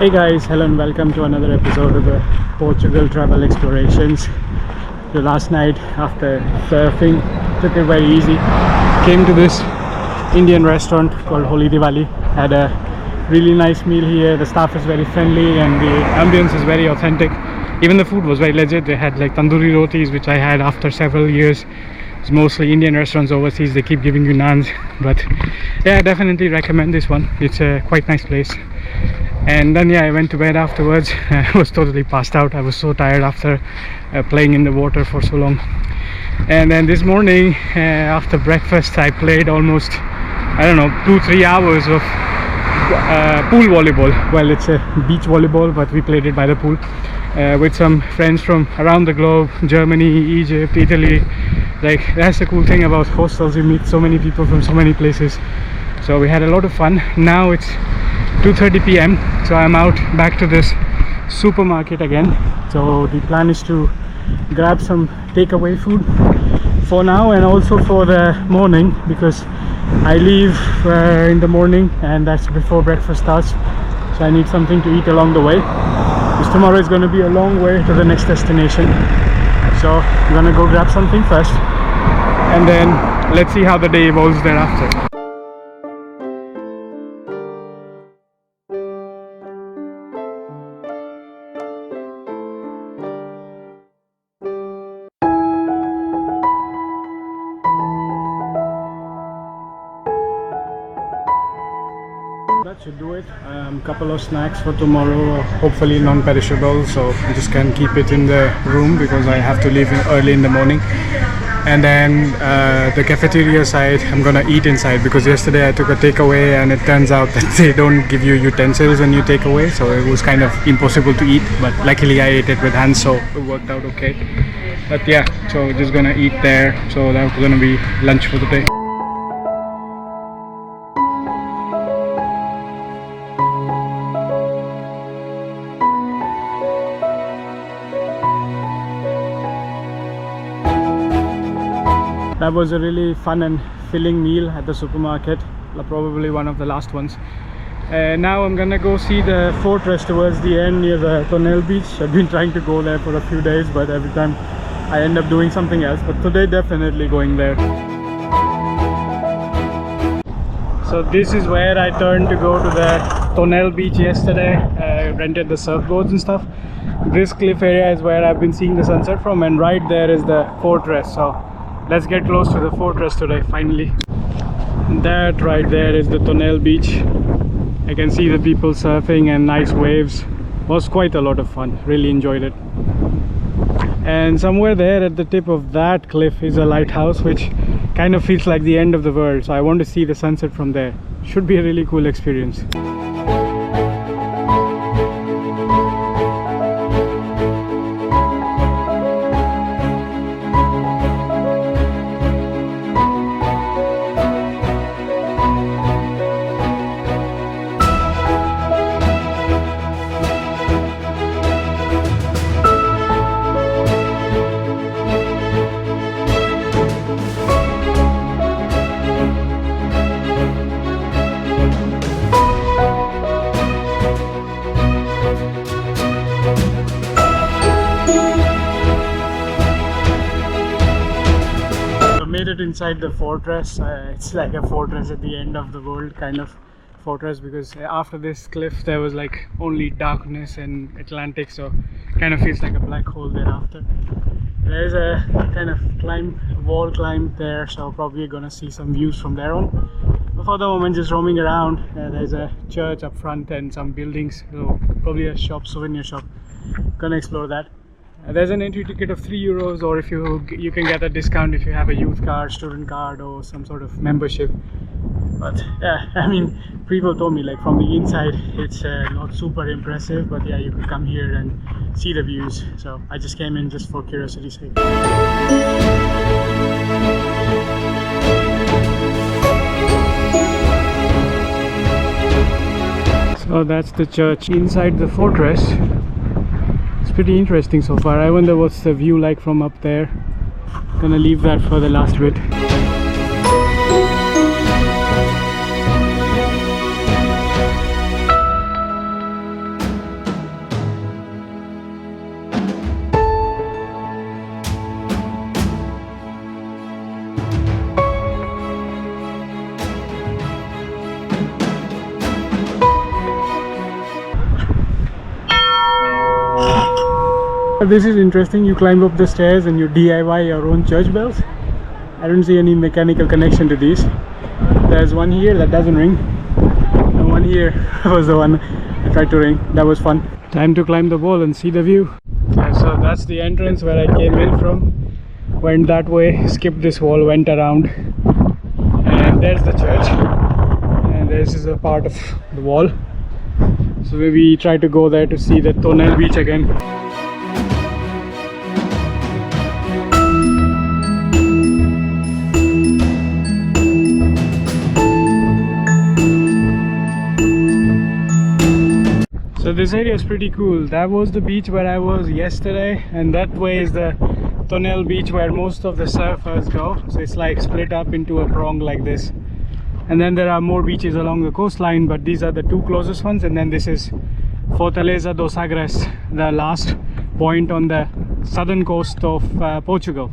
Hey guys, hello and welcome to another episode of the Portugal travel explorations. The last night after surfing, took it very easy. Came to this Indian restaurant called Holy Diwali. Had a really nice meal here. The staff is very friendly and the ambience is very authentic. Even the food was very legit. They had like tandoori rotis, which I had after several years. It's mostly Indian restaurants overseas, they keep giving you naans, but yeah, I definitely recommend this one. It's a quite nice place. And then I went to bed afterwards. I was totally passed out. I was so tired after playing in the water for so long. And then this morning after breakfast I played almost, I don't know, 2-3 hours of pool volleyball. Well, it's a beach volleyball, but we played it by the pool with some friends from around the globe, Germany, Egypt, Italy. Like, that's the cool thing about hostels, you meet so many people from so many places. So we had a lot of fun. Now it's 2:30 p.m. so I'm out back to this supermarket again. So the plan is to grab some takeaway food for now and also for the morning, because I leave in the morning and that's before breakfast starts, so I need something to eat along the way, because tomorrow is going to be a long way to the next destination. So I'm gonna go grab something first and then let's see how the day evolves thereafter. That should do it. Couple of snacks for tomorrow, hopefully non-perishable, so I just can keep it in the room because I have to leave early in the morning. And then the cafeteria side, I'm gonna eat inside, because yesterday I took a takeaway and it turns out that they don't give you utensils when you take away, so it was kind of impossible to eat, but luckily I ate it with hands, so it worked out okay. But yeah, so we're just gonna eat there, so that's gonna be lunch for the day. That was a really fun and filling meal at the supermarket, probably one of the last ones. Now I'm gonna go see the fortress towards the end near the Tonel beach. I've been trying to go there for a few days, but every time I end up doing something else. But today definitely going there. So this is where I turned to go to the Tonel beach yesterday. I rented the surfboards and stuff. This cliff area is where I've been seeing the sunset from, and right there is the fortress. So let's get close to the fortress today, finally. That right there is the Tonel beach. I can see the people surfing and nice waves. Was quite a lot of fun, really enjoyed it. And somewhere there at the tip of that cliff is a lighthouse, which kind of feels like the end of the world, so I want to see the sunset from there. Should be a really cool experience. Inside the fortress. It's like a fortress at the end of the world kind of fortress, because after this cliff there was like only darkness and Atlantic, so kind of feels like a black hole thereafter. There's a kind of wall climb there, so probably gonna see some views from there on. But for the moment just roaming around. There's a church up front and some buildings, so probably a shop, souvenir shop. Gonna explore that. There's an entry ticket of €3, or if you can get a discount if you have a youth card, student card, or some sort of membership. But yeah, I mean, people told me like from the inside it's not super impressive, but yeah, you could come here and see the views. So I just came in just for curiosity's sake. So that's the church inside the fortress. Pretty interesting so far. I wonder what's the view like from up there. Gonna leave that for the last bit. This is interesting. You climb up the stairs and you DIY your own church bells. I don't see any mechanical connection to these. There's one here that doesn't ring, and one here was the one I tried to ring. That was fun. Time to climb the wall and see the view. Okay, so that's the entrance where I came in from. Went that way, skipped this wall, went around, and there's the church. And this is a part of the wall. So we try to go there to see the Tonel beach again. So this area is pretty cool. That was the beach where I was yesterday, and that way is the Tonel beach where most of the surfers go. So it's like split up into a prong like this. And then there are more beaches along the coastline, but these are the two closest ones. And then this is Fortaleza de Sagres, the last point on the southern coast of Portugal.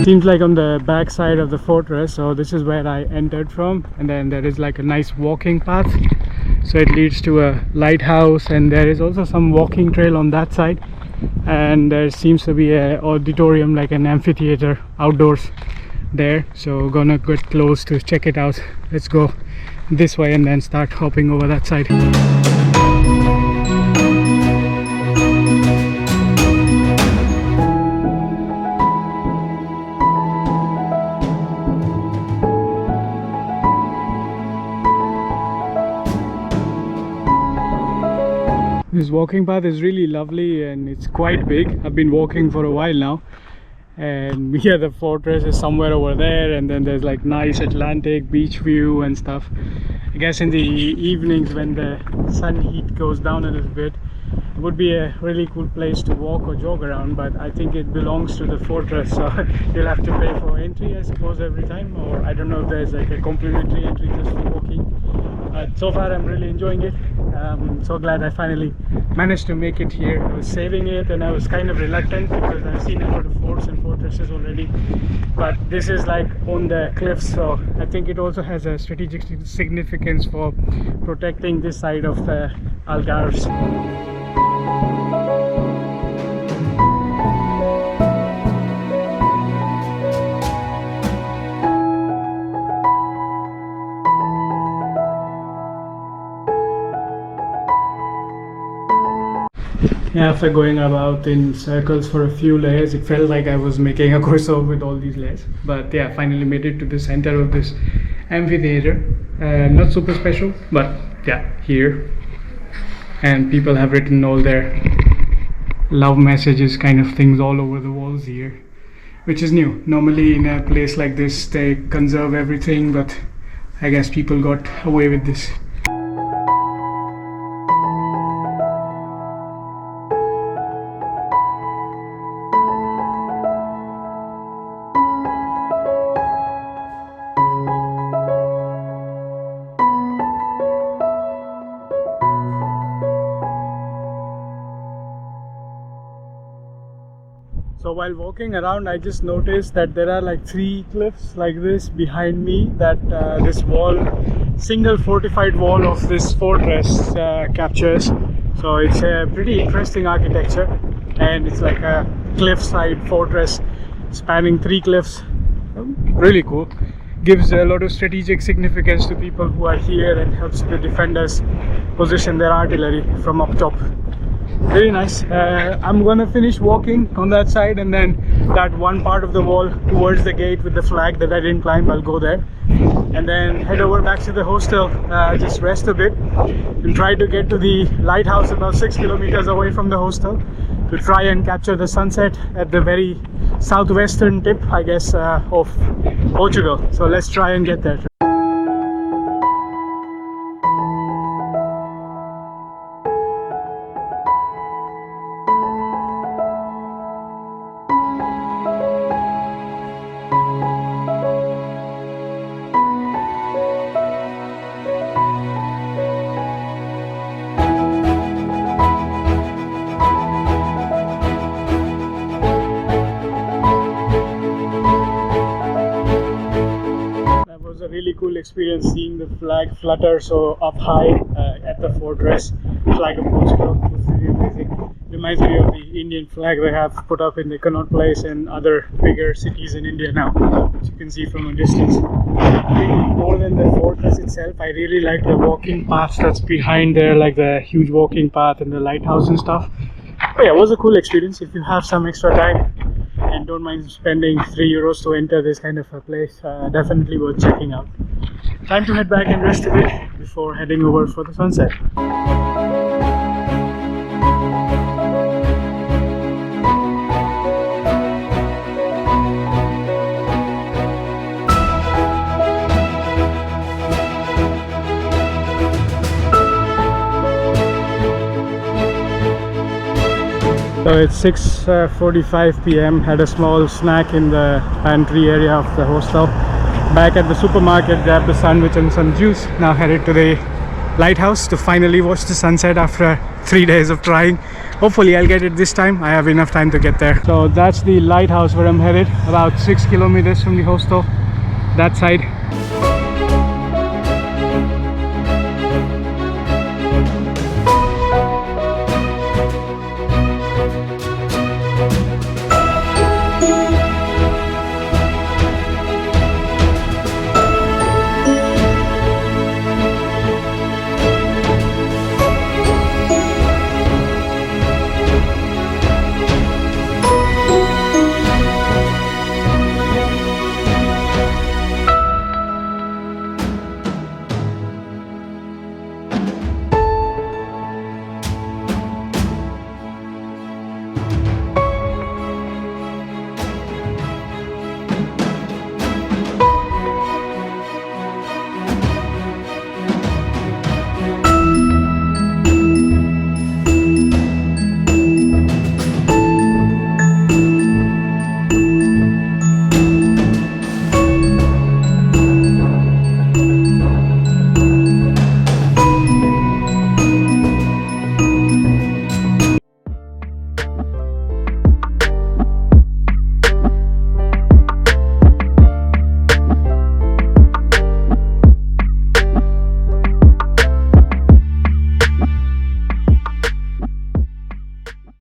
Seems like on the back side of the fortress, so this is where I entered from, and then there is like a nice walking path, so it leads to a lighthouse, and there is also some walking trail on that side, and there seems to be a auditorium, like an amphitheater outdoors there. So gonna get close to check it out. Let's go this way and then start hopping over that side. This walking path is really lovely and it's quite big. I've been walking for a while now, and yeah, the fortress is somewhere over there, and then there's like nice Atlantic beach view and stuff. I guess in the evenings when the sun heat goes down a little bit, it would be a really cool place to walk or jog around, but I think it belongs to the fortress, so you'll have to pay for entry, I suppose, every time, or I don't know if there's like a complimentary entry just for walking. But so far I'm really enjoying it. I'm so glad I finally managed to make it here. I was saving it and I was kind of reluctant because I've seen a lot of forts and fortresses already, but this is like on the cliffs, so I think it also has a strategic significance for protecting this side of the Algarves. Yeah, after going about in circles for a few layers, it felt like I was making a crossover with all these layers. But yeah, finally made it to the center of this amphitheater. Not super special, but yeah, here. And people have written all their love messages kind of things all over the walls here, which is new. Normally in a place like this, they conserve everything, but I guess people got away with this. So while walking around, I just noticed that there are like 3 cliffs like this behind me that this wall, single fortified wall of this fortress captures. So it's a pretty interesting architecture, and it's like a cliffside fortress spanning 3 cliffs. Really cool. Gives a lot of strategic significance to people who are here and helps the defenders position their artillery from up top. Very nice. I'm gonna finish walking on that side, and then that one part of the wall towards the gate with the flag that I didn't climb, I'll go there and then head over back to the hostel, just rest a bit and try to get to the lighthouse about 6 kilometers away from the hostel to try and capture the sunset at the very southwestern tip, I guess, of Portugal. So let's try and get there. was a really cool experience seeing the flag flutter so up high at the fortress. Flag of Portugal. It was really amazing. Reminds me of the Indian flag they have put up in the Connaught Place and other bigger cities in India now, which you can see from a distance. I think more than the fortress itself, I really like the walking path that's behind there, like the huge walking path and the lighthouse and stuff. But yeah, it was a cool experience. If you have some extra time and don't mind spending €3 to enter this kind of a place, definitely worth checking out. Time to head back and rest a bit before heading over for the sunset. So it's 6:45 p.m. Had a small snack in the pantry area of the hostel. Back at the supermarket, grabbed a sandwich and some juice. Now headed to the lighthouse to finally watch the sunset after 3 days of trying. Hopefully I'll get it this time. I have enough time to get there. So that's the lighthouse where I'm headed, about 6 kilometers from the hostel, that side.